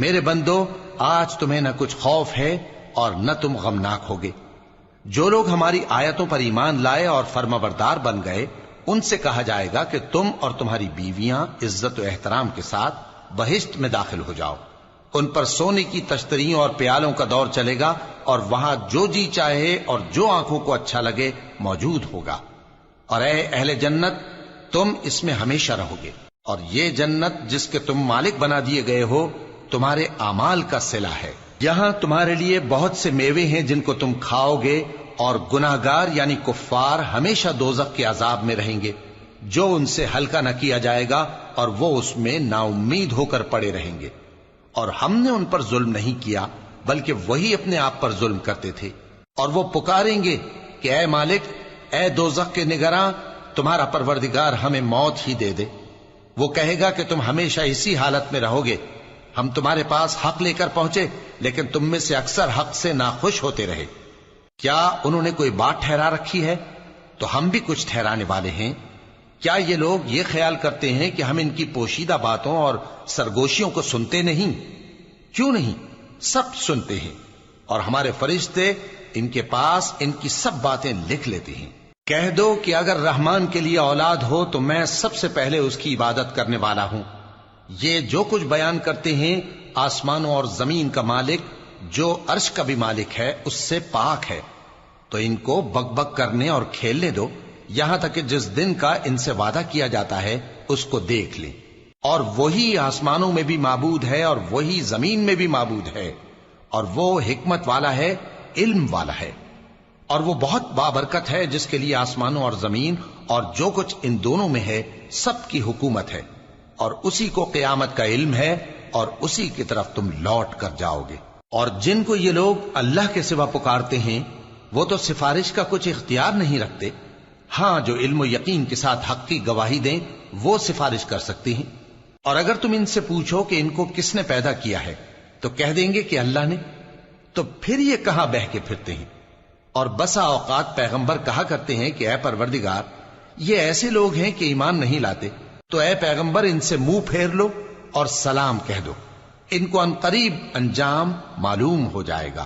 میرے بندو، آج تمہیں نہ کچھ خوف ہے اور نہ تم غمناک ہوگے۔ جو لوگ ہماری آیتوں پر ایمان لائے اور فرمانبردار بن گئے، ان سے کہا جائے گا کہ تم اور تمہاری بیویاں عزت و احترام کے ساتھ بہشت میں داخل ہو جاؤ۔ ان پر سونے کی تشتریوں اور پیالوں کا دور چلے گا، اور وہاں جو جی چاہے اور جو آنکھوں کو اچھا لگے موجود ہوگا۔ اور اے اہل جنت، تم اس میں ہمیشہ رہو گے، اور یہ جنت جس کے تم مالک بنا دیے گئے ہو تمہارے اعمال کا صلہ ہے۔ یہاں تمہارے لیے بہت سے میوے ہیں جن کو تم کھاؤ گے، اور گناہگار یعنی کفار ہمیشہ دوزخ کے عذاب میں رہیں گے، جو ان سے ہلکا نہ کیا جائے گا، اور وہ اس میں نا امید ہو کر پڑے رہیں گے۔ اور ہم نے ان پر ظلم نہیں کیا بلکہ وہی اپنے آپ پر ظلم کرتے تھے۔ اور وہ پکاریں گے کہ اے مالک، اے دوزخ کے نگراں، تمہارا پروردگار ہمیں موت ہی دے دے۔ وہ کہے گا کہ تم ہمیشہ اسی حالت میں رہو گے، ہم تمہارے پاس حق لے کر پہنچے لیکن تم میں سے اکثر حق سے ناخوش ہوتے رہے۔ کیا انہوں نے کوئی بات ٹھہرا رکھی ہے؟ تو ہم بھی کچھ ٹھہرانے والے ہیں۔ کیا یہ لوگ یہ خیال کرتے ہیں کہ ہم ان کی پوشیدہ باتوں اور سرگوشیوں کو سنتے نہیں؟ کیوں نہیں، سب سنتے ہیں، اور ہمارے فرشتے ان کے پاس ان کی سب باتیں لکھ لیتے ہیں۔ کہہ دو کہ اگر رحمان کے لیے اولاد ہو تو میں سب سے پہلے اس کی عبادت کرنے والا ہوں۔ یہ جو کچھ بیان کرتے ہیں آسمانوں اور زمین کا مالک، جو عرش کا بھی مالک ہے، اس سے پاک ہے۔ تو ان کو بک بک کرنے اور کھیلنے دو، یہاں تک کہ جس دن کا ان سے وعدہ کیا جاتا ہے اس کو دیکھ لیں۔ اور وہی آسمانوں میں بھی معبود ہے اور وہی زمین میں بھی معبود ہے، اور وہ حکمت والا ہے، علم والا ہے، اور وہ بہت بابرکت ہے جس کے لیے آسمانوں اور زمین اور جو کچھ ان دونوں میں ہے سب کی حکومت ہے، اور اسی کو قیامت کا علم ہے، اور اسی کی طرف تم لوٹ کر جاؤ گے۔ اور جن کو یہ لوگ اللہ کے سوا پکارتے ہیں وہ تو سفارش کا کچھ اختیار نہیں رکھتے، ہاں جو علم و یقین کے ساتھ حق کی گواہی دیں وہ سفارش کر سکتی ہیں۔ اور اگر تم ان سے پوچھو کہ ان کو کس نے پیدا کیا ہے تو کہہ دیں گے کہ اللہ نے، تو پھر یہ کہاں بہہ کے پھرتے ہیں۔ اور بسا اوقات پیغمبر کہا کرتے ہیں کہ اے پروردگار، یہ ایسے لوگ ہیں کہ ایمان نہیں لاتے، تو اے پیغمبر ان سے منہ پھیر لو اور سلام کہہ دو، ان کو عنقریب انجام معلوم ہو جائے گا۔